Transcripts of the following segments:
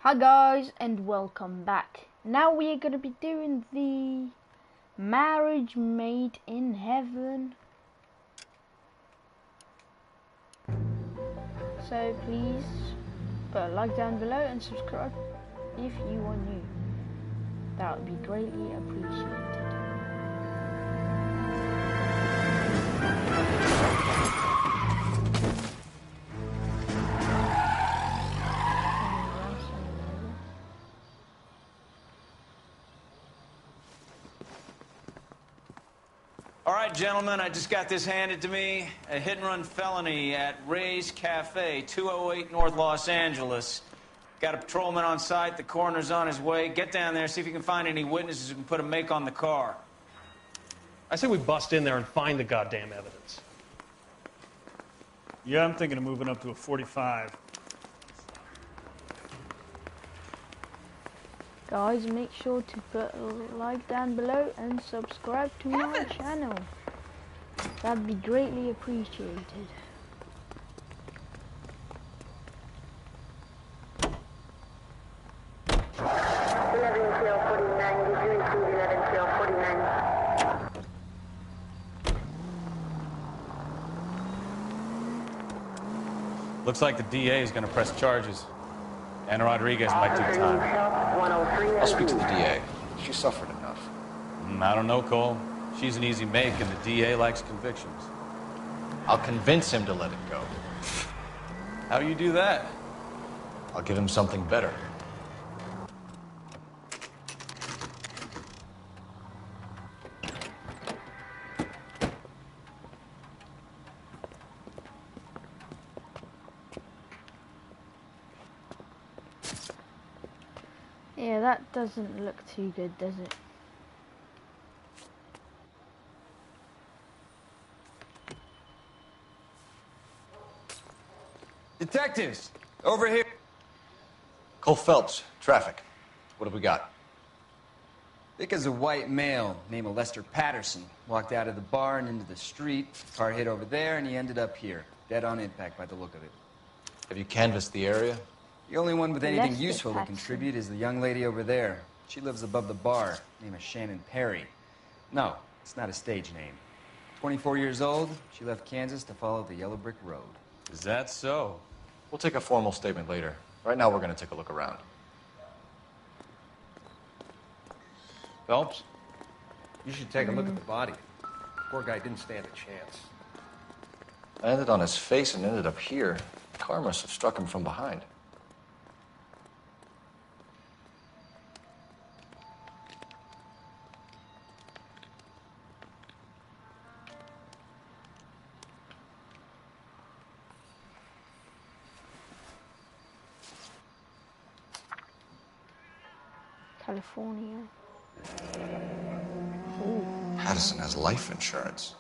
Hi guys and welcome back. Now we are going to be doing the marriage made in heaven. So please put a like down below and subscribe if you are new. That would be greatly appreciated. All right, gentlemen, I just got this handed to me. A hit-and-run felony at Ray's Cafe, 208 North Los Angeles. Got a patrolman on site. The coroner's on his way. Get down there, see if you can find any witnesses who can put a make on the car. I say we bust in there and find the goddamn evidence. Yeah, I'm thinking of moving up to a 45. Guys, make sure to put a like down below and subscribe to my channel. That'd be greatly appreciated. Looks like the DA is going to press charges. Anna Rodriguez might take time. I'll speak to the DA. She suffered enough. I don't know, Cole. She's an easy make, and the DA likes convictions. I'll convince him to let it go. How do you do that? I'll give him something better. Yeah, that doesn't look too good, does it? Detectives, over here. Cole Phelps, traffic. What have we got? Thick as a white male named Lester Patterson walked out of the bar and into the street. Car hit over there, and he ended up here, dead on impact by the look of it. Have you canvassed the area? The only one with anything Lester useful to Patterson. contribute is the young lady over there. She lives above the bar. Name is Shannon Perry. No, it's not a stage name. 24 years old, she left Kansas to follow the yellow brick road. Is that so? We'll take a formal statement later. Right now, we're going to take a look around. Phelps, you should take a look at the body. Poor guy didn't stand a chance. I landed on his face and ended up here. The car must have struck him from behind. California. Patterson has life insurance.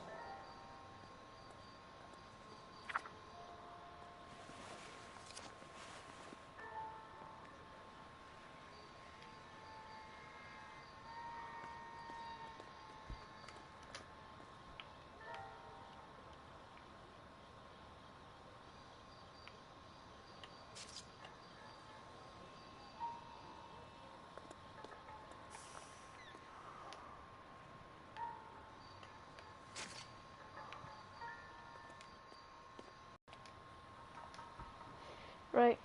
Right.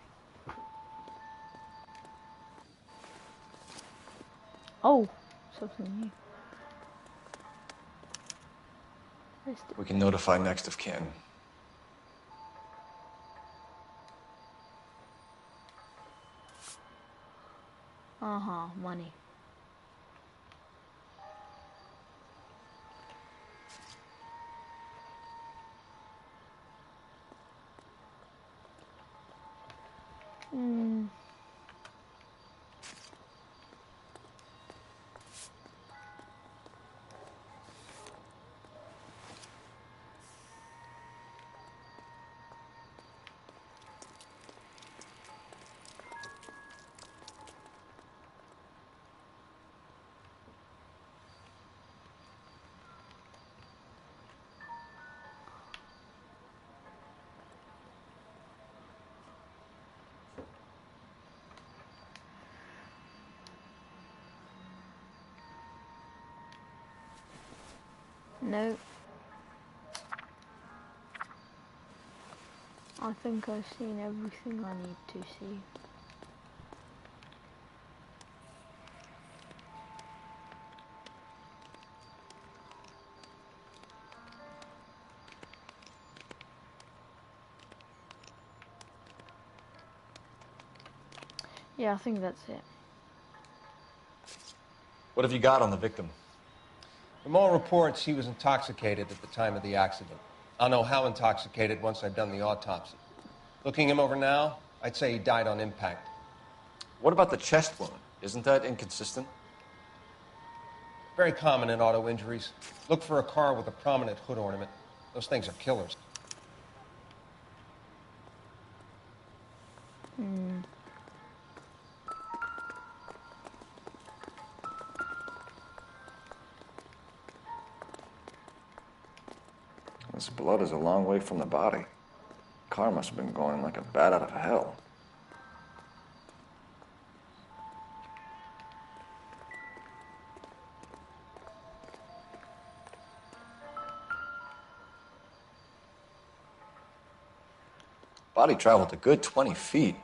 Oh, something new. We can notify next of kin. Money. No. I think I've seen everything I need to see. Yeah, I think that's it. What have you got on the victim? From all reports, he was intoxicated at the time of the accident. I'll know how intoxicated once I've done the autopsy. Looking him over now, I'd say he died on impact. What about the chest wound? Isn't that inconsistent? Very common in auto injuries. Look for a car with a prominent hood ornament. Those things are killers. This blood is a long way from the body. Car must have been going like a bat out of hell. Body traveled a good 20 feet.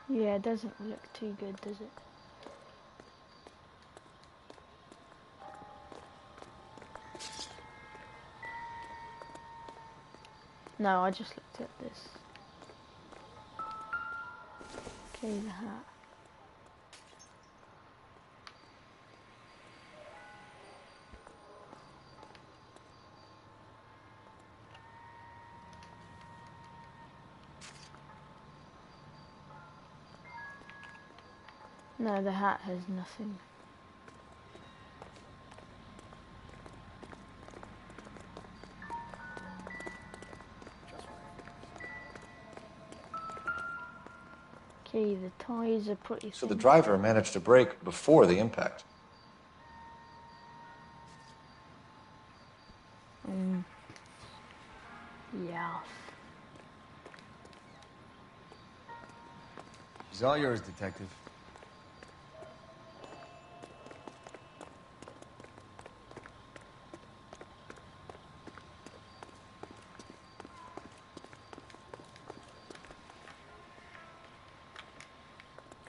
Yeah, it doesn't look too good, does it? No, I just looked at this. Okay, the hat. No, the hat has nothing. Okay, the tires are pretty So the thin. driver managed to brake before the impact. Yeah. She's all yours, Detective.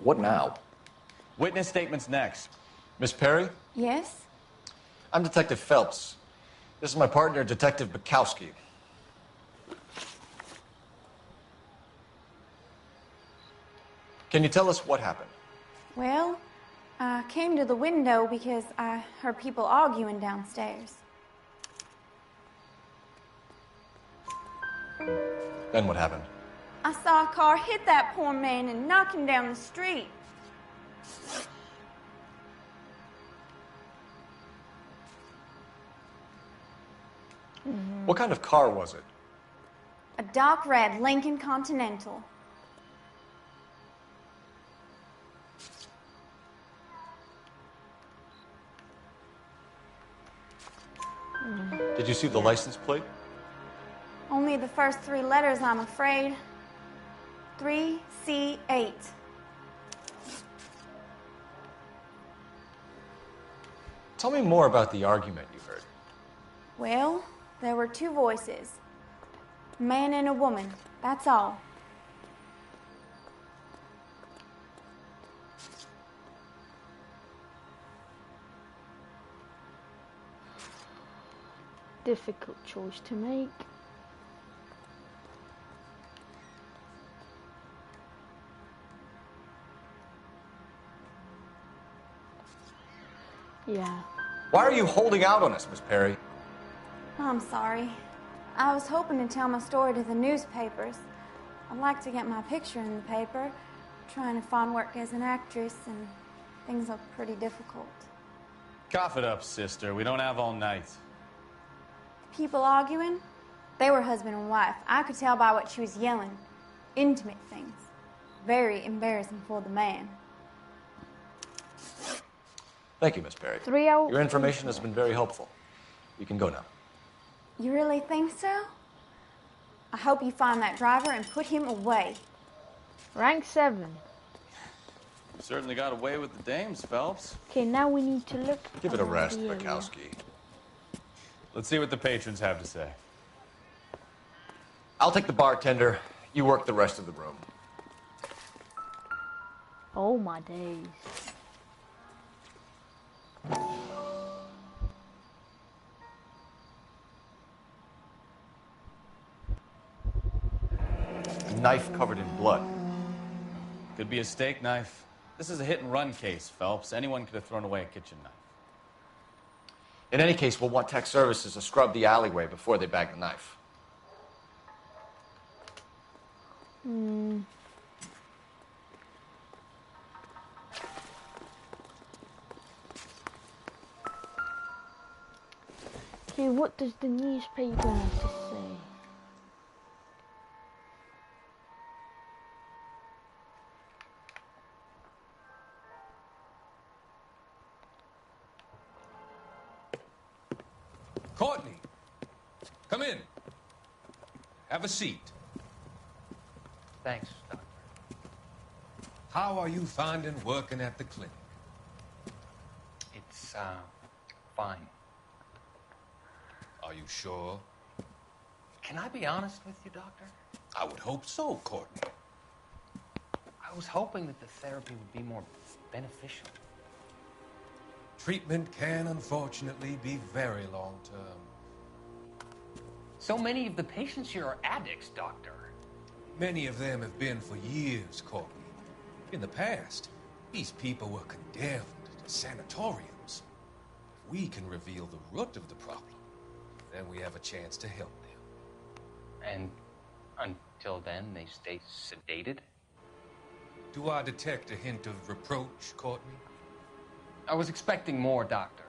What now? Witness statements next. Miss Perry? Yes? I'm Detective Phelps. This is my partner, Detective Bukowski. Can you tell us what happened? Well, I came to the window because I heard people arguing downstairs. Then what happened? I saw a car hit that poor man and knock him down the street. What kind of car was it? A dark red Lincoln Continental. Did you see the license plate? Only the first three letters, I'm afraid. 3C8. Tell me more about the argument you heard. Well, there were two voices. A man and a woman, that's all. Difficult choice to make. Yeah. Why are you holding out on us, Miss Perry? I'm sorry. I was hoping to tell my story to the newspapers. I'd like to get my picture in the paper. Trying to find work as an actress, and things look pretty difficult. Cough it up, sister. We don't have all night. People arguing? They were husband and wife. I could tell by what she was yelling. Intimate things. Very embarrassing for the man. Thank you, Miss Perry. 3 hours. Your information has been very helpful. You can go now. You really think so? I hope you find that driver and put him away. Rank 7. Certainly got away with the dames, Phelps. Okay, now we need to look. Give it a around rest, the area. Bukowski. Let's see what the patrons have to say. I'll take the bartender. You work the rest of the room. Oh my days. A knife covered in blood. Could be a steak knife. This is a hit-and-run case, Phelps. Anyone could have thrown away a kitchen knife. In any case, we'll want tech services to scrub the alleyway before they bag the knife. Okay, what does the newspaper have to say? Courtney, come in. Have a seat. Thanks, Doctor. How are you finding working at the clinic? It's, fine. Are you sure? Can I be honest with you, Doctor? I would hope so, Courtney. I was hoping that the therapy would be more beneficial. Treatment can, unfortunately, be very long-term. So many of the patients here are addicts, Doctor. Many of them have been for years, Courtney. In the past, these people were condemned to sanatoriums. If we can reveal the root of the problem, then we have a chance to help them. And until then, they stay sedated? Do I detect a hint of reproach, Courtney? I was expecting more, Doctor.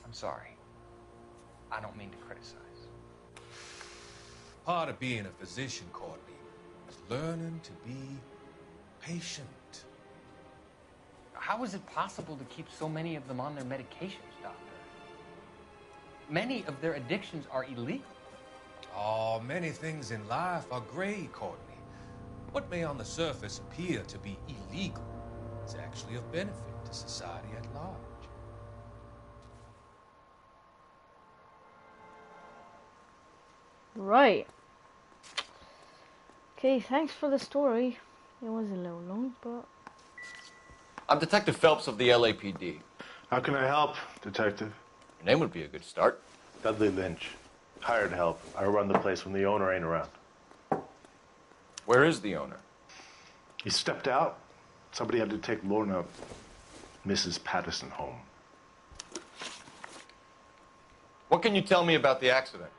I'm sorry. I don't mean to criticize. Part of being a physician, Courtney, is learning to be patient. How is it possible to keep so many of them on their medications, Doctor? Many of their addictions are illegal. Oh, many things in life are gray, Courtney. What may on the surface appear to be illegal is actually of benefit to society at large. Right. Okay, thanks for the story. It was a little long, but... I'm Detective Phelps of the LAPD. How can I help, Detective? Your name would be a good start. Dudley Lynch. Hired help. I run the place when the owner ain't around. Where is the owner? He stepped out. Somebody had to take Lorna, Mrs. Patterson, home. What can you tell me about the accident?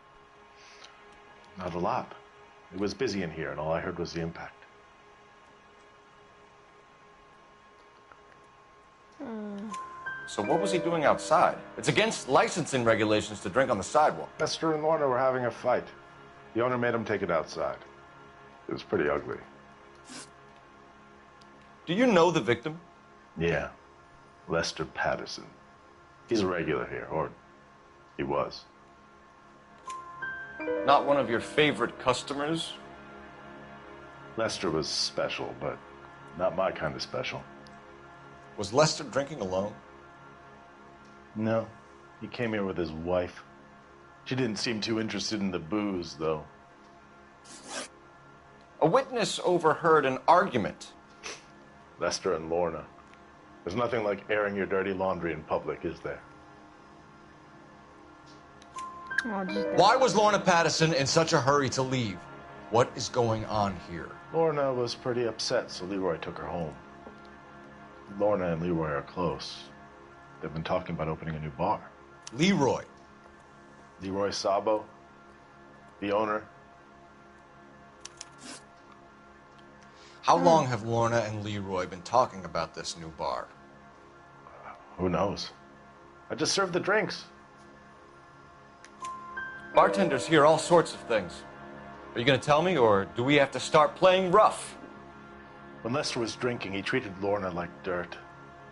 Not a lot. It was busy in here, and all I heard was the impact. So what was he doing outside? It's against licensing regulations to drink on the sidewalk. Lester and Lorna were having a fight. The owner made him take it outside. It was pretty ugly. Do you know the victim? Yeah. Lester Patterson. He's a regular here, or he was. Not one of your favorite customers? Lester was special, but not my kind of special. Was Lester drinking alone? No. He came here with his wife. She didn't seem too interested in the booze, though. A witness overheard an argument. Lester and Lorna. There's nothing like airing your dirty laundry in public, is there? Why was Lorna Patterson in such a hurry to leave? What is going on here? Lorna was pretty upset, so Leroy took her home. Lorna and Leroy are close. They've been talking about opening a new bar. Leroy? Leroy Sabo, the owner. How long have Lorna and Leroy been talking about this new bar? Who knows? I just served the drinks. Bartenders hear all sorts of things. Are you going to tell me, or do we have to start playing rough? When Lester was drinking, he treated Lorna like dirt.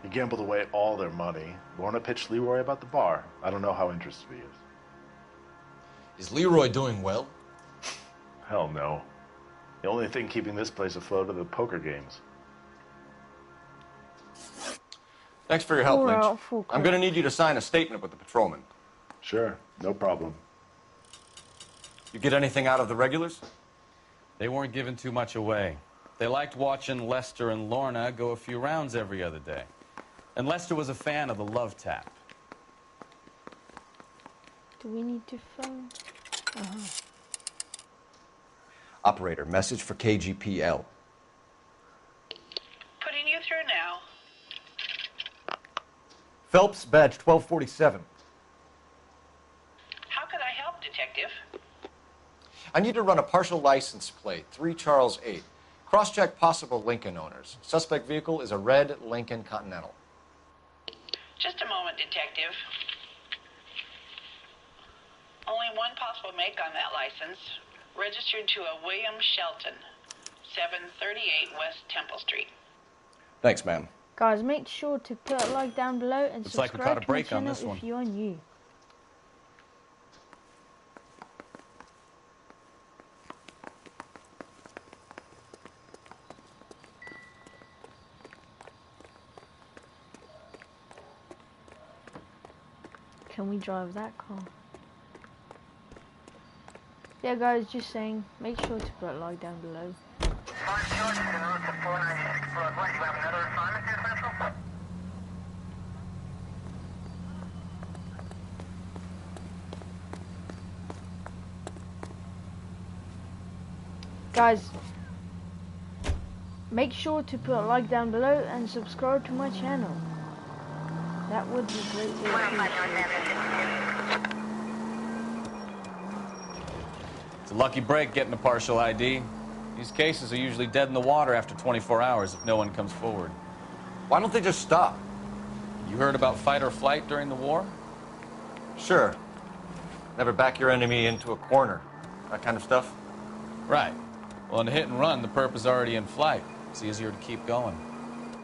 He gambled away all their money. Lorna pitched Leroy about the bar. I don't know how interested he is. Is Leroy doing well? Hell no. The only thing keeping this place afloat are the poker games. Thanks for your help, Poor Lynch. outful I'm going to need you to sign a statement with the patrolman. Sure, no problem. You get anything out of the regulars? They weren't giving too much away. They liked watching Lester and Lorna go a few rounds every other day. And Lester was a fan of the love tap. Do we need to phone? Operator, message for KGPL. Putting you through now. Phelps, badge 1247. How could I help, Detective? I need to run a partial license plate, 3 Charles 8. Cross-check possible Lincoln owners. Suspect vehicle is a red Lincoln Continental. Just a moment, Detective. Only one possible make on that license. Registered to a William Shelton, 738 West Temple Street. Thanks, ma'am. Guys, make sure to put a like down below and Looks like we subscribe caught a to my break on channel this one. if you're new. Can we drive that car? Yeah guys, just saying, make sure to put a like down below. Guys, make sure to put a like down below and subscribe to my channel. That would be greatly appreciated. It's a lucky break getting a partial ID. These cases are usually dead in the water after 24 hours if no one comes forward. Why don't they just stop? You heard about fight or flight during the war? Sure. Never back your enemy into a corner. That kind of stuff? Right. Well, in a hit and run, the perp is already in flight. It's easier to keep going.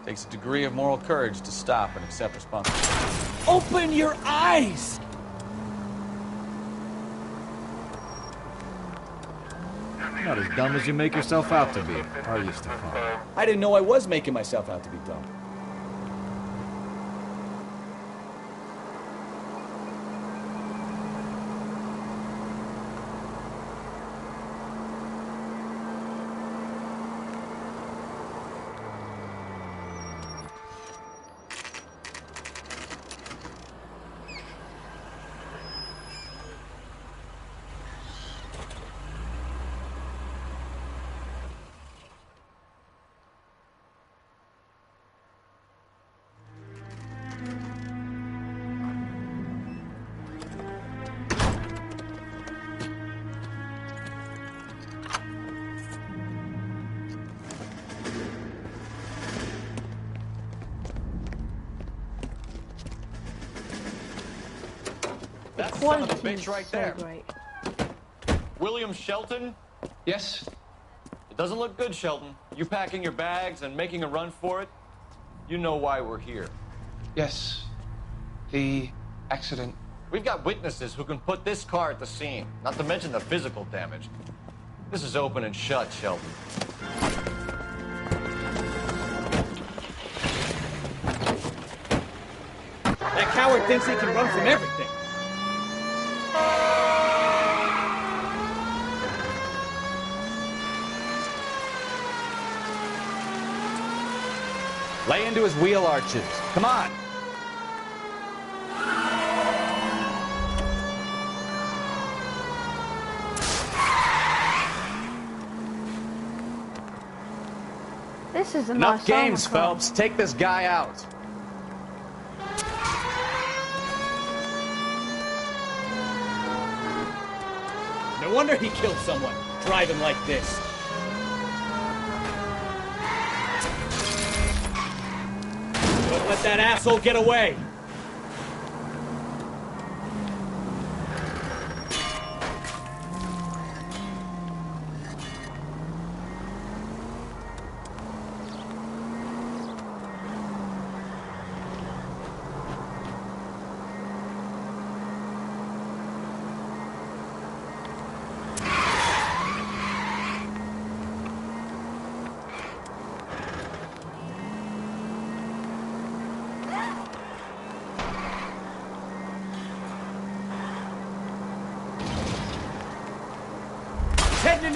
Takes a degree of moral courage to stop and accept responsibility. Open your eyes! Not as dumb as you make yourself out to be, are you, Stefan? I didn't know I was making myself out to be dumb. That's son of a Quality bitch right so there. great. William Shelton? Yes? It doesn't look good, Shelton. You packing your bags and making a run for it? You know why we're here. Yes. The accident. We've got witnesses who can put this car at the scene, not to mention the physical damage. This is open and shut, Shelton. That coward thinks he can run from everything. Lay into his wheel arches. Come on. This is a Enough nice games, armor car. Phelps. Take this guy out. No wonder he killed someone, driving like this. Don't let that asshole get away.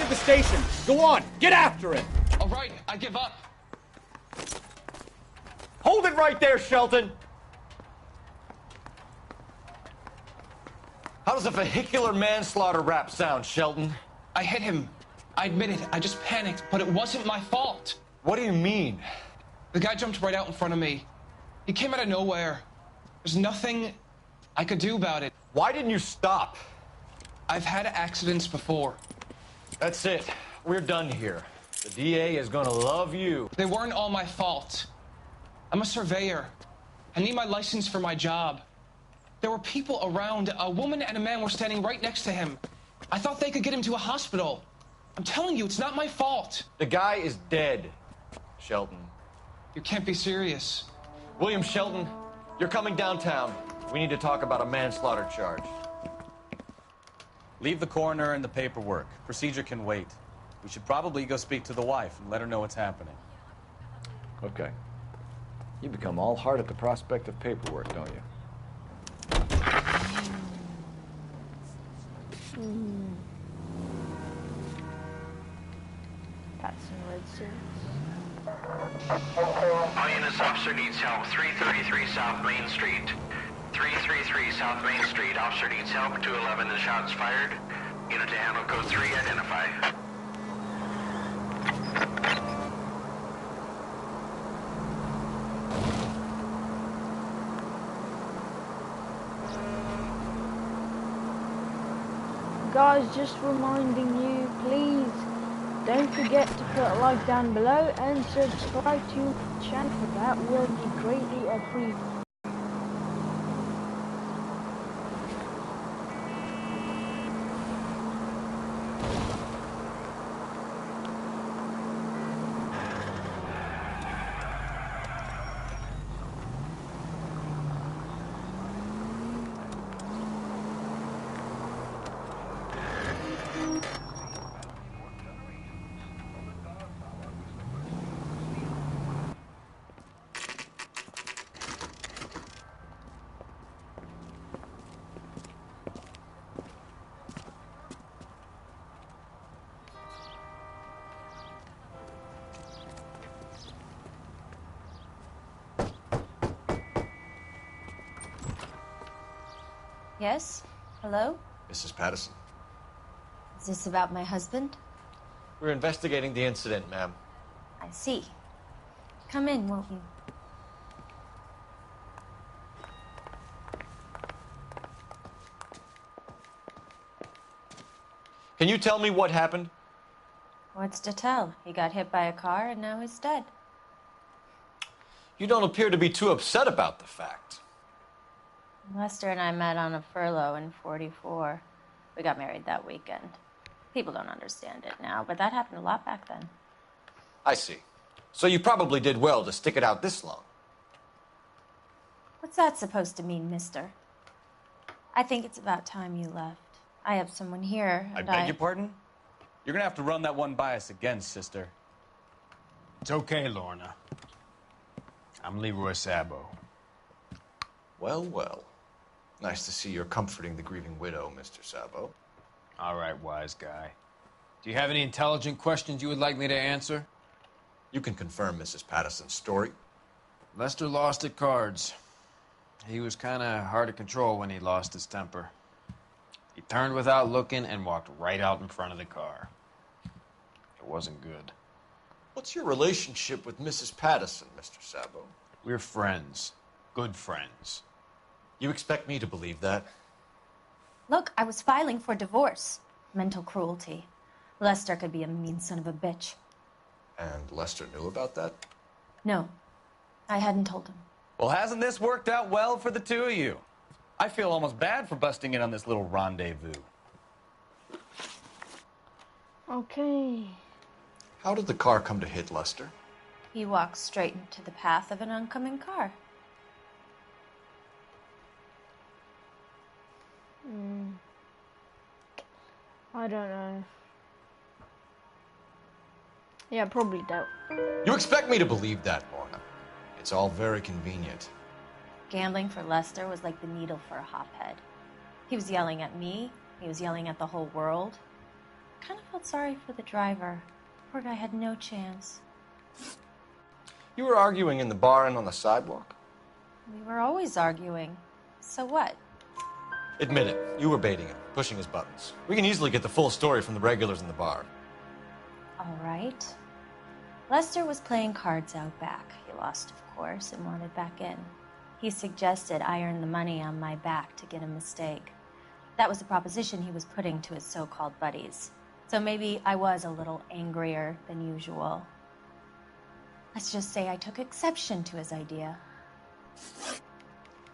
to the station. Go on, get after it. All right, I give up. Hold it right there, Shelton! How does a vehicular manslaughter rap sound, Shelton? I hit him. I admit it. I just panicked, but it wasn't my fault. What do you mean? The guy jumped right out in front of me. He came out of nowhere. There's nothing I could do about it. Why didn't you stop? I've had accidents before. That's it. We're done here. The DA is gonna love you. They weren't all my fault. I'm a surveyor. I need my license for my job. There were people around. A woman and a man were standing right next to him. I thought they could get him to a hospital. I'm telling you, it's not my fault. The guy is dead, Shelton. You can't be serious. William Shelton, you're coming downtown. We need to talk about a manslaughter charge. Leave the coroner and the paperwork. Procedure can wait. We should probably go speak to the wife and let her know what's happening. Okay. You become all heart at the prospect of paperwork, don't you? That's some red suits. All units, officer needs help. 333 South Main Street. 333 South Main Street. Officer needs help. 211 and shots fired. Unit to handle code 3, identify. Guys, just reminding you, please don't forget to put a like down below and subscribe to the channel. That will be greatly appreciated. Yes? Hello? Mrs. Patterson. Is this about my husband? We're investigating the incident, ma'am. I see. Come in, won't you? Can you tell me what happened? What's to tell? He got hit by a car and now he's dead. You don't appear to be too upset about the fact. Lester and I met on a furlough in '44. We got married that weekend. People don't understand it now, but that happened a lot back then. I see. So you probably did well to stick it out this long. What's that supposed to mean, mister? I think it's about time you left. I have someone here, I and beg your pardon? You're gonna have to run that one by us again, sister. It's okay, Lorna. I'm Leroy Sabo. Well, well. Nice to see you're comforting the grieving widow, Mr. Sabo. All right, wise guy. Do you have any intelligent questions you would like me to answer? You can confirm Mrs. Patterson's story. Lester lost at cards. He was kind of hard to control when he lost his temper. He turned without looking and walked right out in front of the car. It wasn't good. What's your relationship with Mrs. Patterson, Mr. Sabo? We're friends. Good friends. You expect me to believe that? Look, I was filing for divorce. Mental cruelty. Lester could be a mean son of a bitch. And Lester knew about that? No, I hadn't told him. Well, hasn't this worked out well for the two of you? I feel almost bad for busting in on this little rendezvous. Okay. How did the car come to hit Lester? He walked straight into the path of an oncoming car. I don't know. Yeah, probably don't. You expect me to believe that, Lorna? It's all very convenient. Gambling for Lester was like the needle for a hophead. He was yelling at me. He was yelling at the whole world. kind of felt sorry for the driver. Poor guy had no chance. You were arguing in the bar and on the sidewalk? We were always arguing. So what? Admit it, you were baiting him, pushing his buttons. We can easily get the full story from the regulars in the bar. All right. Lester was playing cards out back. He lost, of course, and wanted back in. He suggested I earn the money on my back to get a mistake. That was the proposition he was putting to his so-called buddies. So maybe I was a little angrier than usual. Let's just say I took exception to his idea.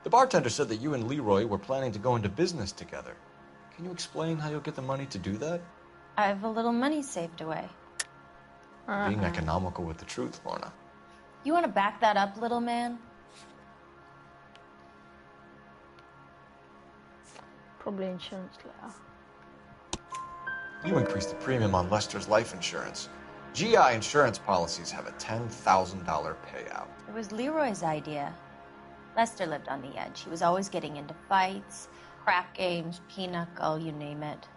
The bartender said that you and Leroy were planning to go into business together. Can you explain how you'll get the money to do that? I have a little money saved away. Being economical with the truth, Lorna. You want to back that up, little man? Probably insurance letter. You increased the premium on Lester's life insurance. GI insurance policies have a $10,000 payout. It was Leroy's idea. Lester lived on the edge. He was always getting into fights, crack games, pinochle, you name it.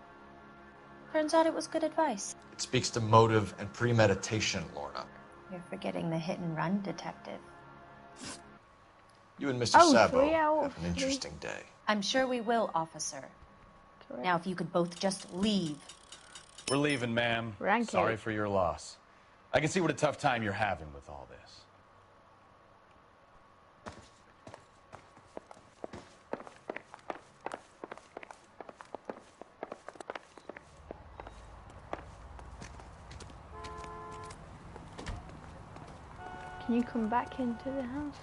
Turns out it was good advice. It speaks to motive and premeditation, Lorna. You're forgetting the hit-and-run detective. You and Mr. Sabo 3 out have of an 3. interesting day. I'm sure we will, officer. Correct. Now, if you could both just leave. We're leaving, ma'am. Rank Sorry it. for your loss. I can see what a tough time you're having with all this. Can you come back into the house?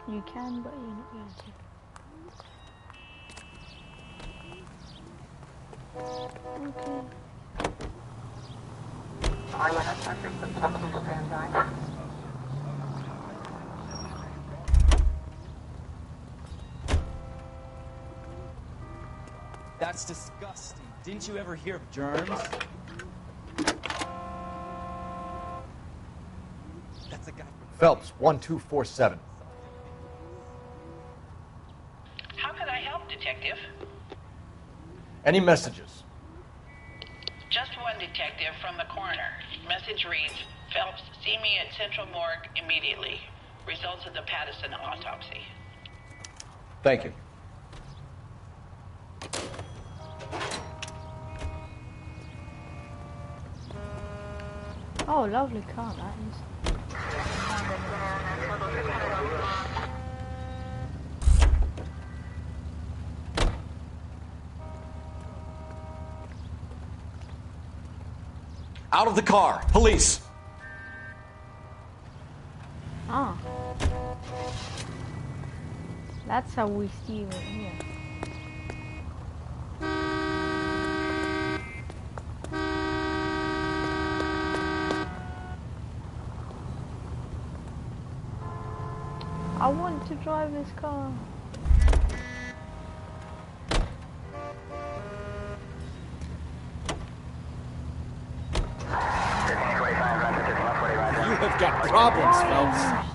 You can, but you're not going to. Okay. That's disgusting. Didn't you ever hear of germs? That's a guy. Phelps, 1247. How can I help, Detective? Any messages? Just one detective from the coroner. Message reads, Phelps, see me at Central Morgue immediately. Results of the Pattison autopsy. Thank you. Oh, lovely car that is. Out of the car! Police! Ah. That's how we steal it here. I want to drive this car. You have got problems, Phelps.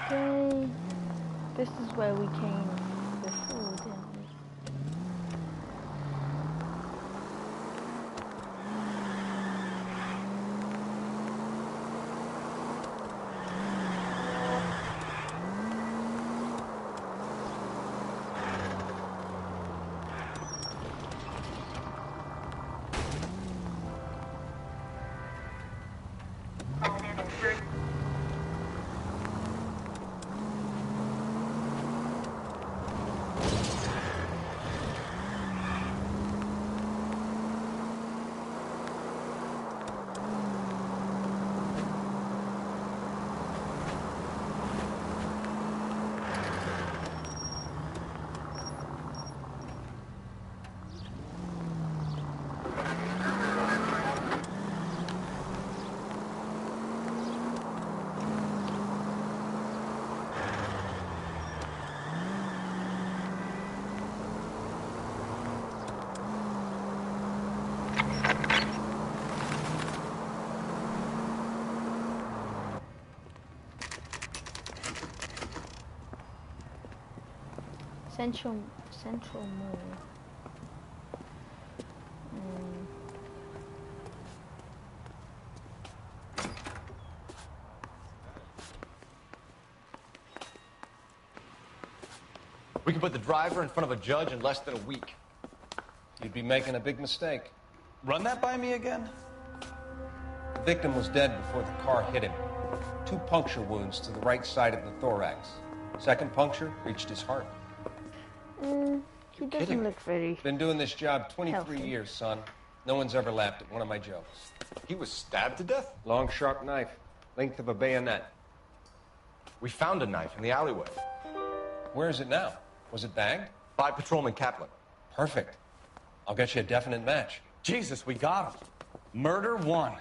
Okay. This is where we came before, didn't we? Central Mall. We can put the driver in front of a judge in less than a week. You'd be making a big mistake. Run that by me again? The victim was dead before the car hit him. 2 puncture wounds to the right side of the thorax. Second puncture reached his heart. He doesn't look very... Been doing this job 23 healthy. years, son. No one's ever laughed at one of my jokes. He was stabbed to death? Long, sharp knife. Length of a bayonet. We found a knife in the alleyway. Where is it now? Was it bagged? By Patrolman Kaplan. Perfect. I'll get you a definite match. Jesus, we got him. Murder 1.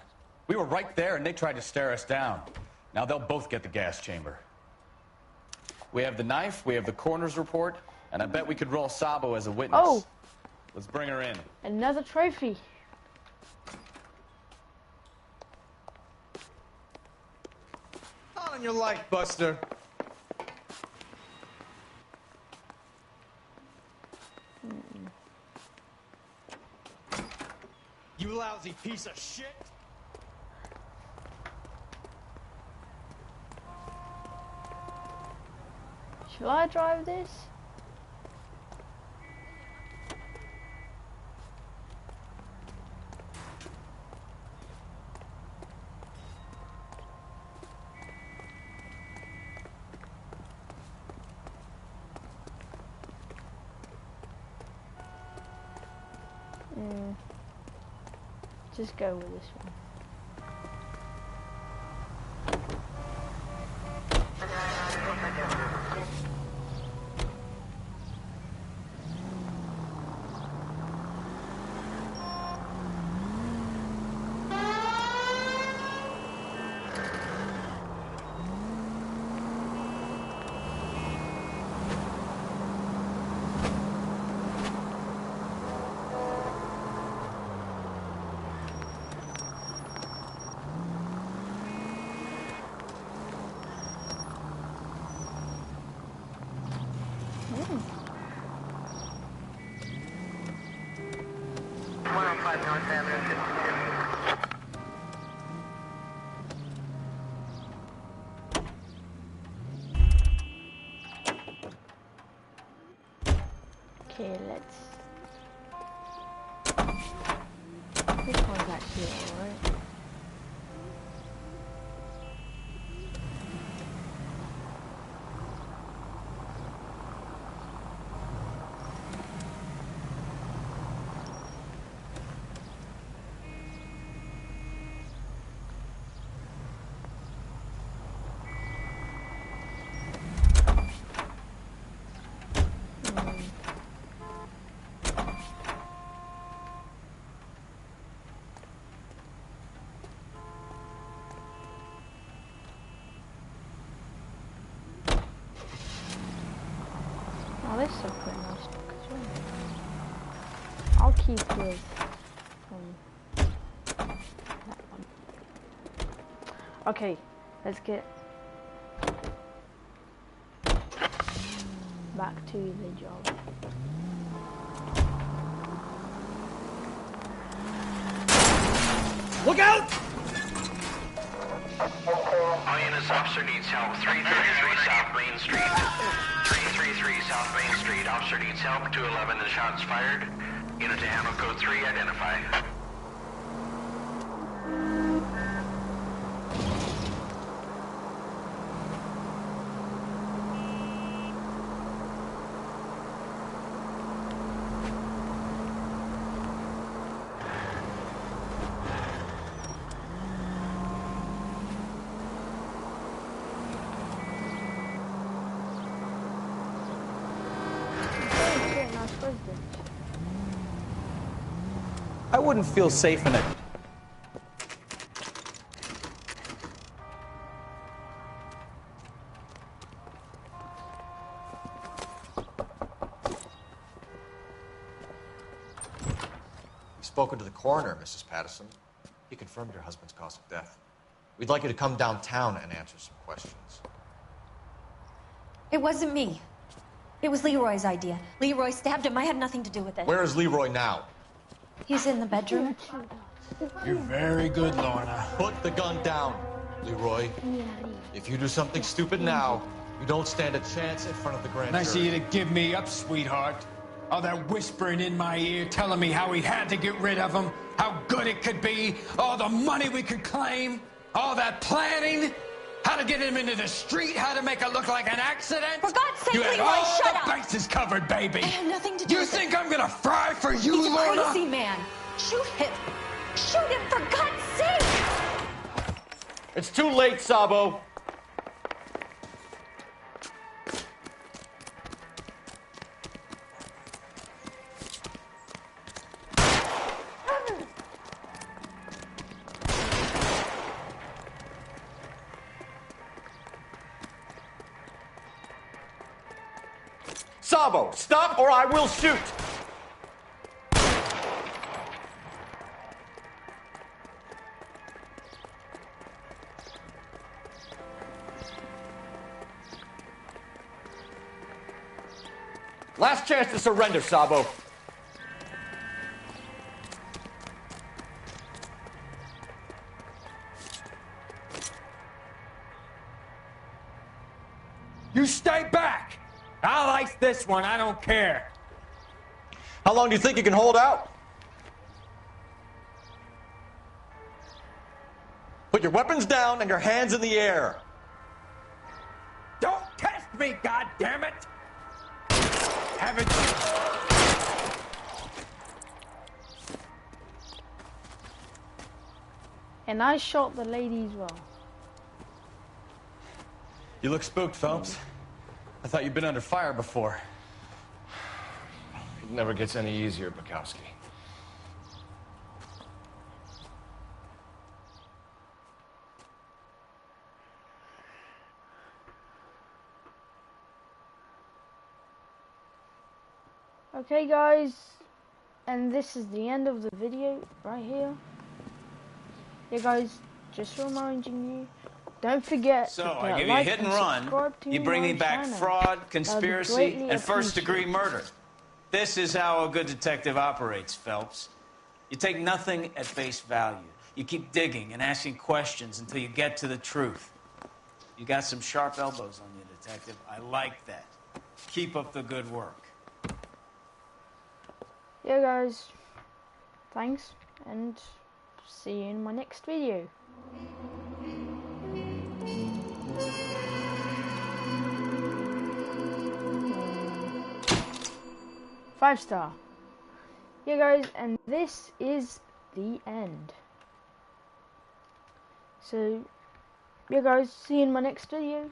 We were right there, and they tried to stare us down. Now they'll both get the gas chamber. We have the knife, we have the coroner's report, and I bet we could roll Sabo as a witness. Oh! Let's bring her in. Another trophy. On your life, Buster. You lousy piece of shit! Shall I drive this? Just go with this one. Okay, let's... This one's actually alright. Oh, this is a pretty nice look as well. I'll keep with that one. Okay, let's get back to the job. Look out! All units, officer needs help. 333 South Main Street. 333 South Main Street. Officer needs help. 211 and shots fired. Unit to handle code 3, identify. I wouldn't feel safe in it. We've spoken to the coroner, Mrs. Patterson. He confirmed your husband's cause of death. We'd like you to come downtown and answer some questions. It wasn't me. It was Leroy's idea. Leroy stabbed him. I had nothing to do with it. Where is Leroy now? He's in the bedroom. You're very good, Lorna. Put the gun down, Leroy. If you do something stupid now, you don't stand a chance in front of the grand jury. Nice of you to give me up, sweetheart. All that whispering in my ear, telling me how we had to get rid of him, how good it could be, all the money we could claim, all that planning, how to get him into the street, how to make it look like an accident. For God's sake, you had Leroy, all shut the up! bases covered, baby. I have nothing to do You with think it. I'm gonna fry for you, He's a Lorna? crazy man. Shoot him. Shoot him, for God's sake! It's too late, Sabo. Sabo, stop or I will shoot! Last chance to surrender, Sabo. You stay back! I'll ice this one, I don't care. How long do you think you can hold out? Put your weapons down and your hands in the air. Don't test me, goddammit! Haven't And I shot the lady as well. You look spooked, Phelps. I thought you'd been under fire before. It never gets any easier, Bukowski. Okay guys, and this is the end of the video right here. Yeah guys, just reminding you, don't forget So, to I give you a like hit and subscribe run. to You bring me my back channel. fraud, That'd be conspiracy, greatly and first-degree appreciated. murder. This is how a good detective operates, Phelps. You take nothing at face value. You keep digging and asking questions until you get to the truth. You got some sharp elbows on you, detective. I like that. Keep up the good work. Yeah guys, thanks, and see you in my next video. Five star. Yeah guys, and this is the end. So, yeah guys, see you in my next video.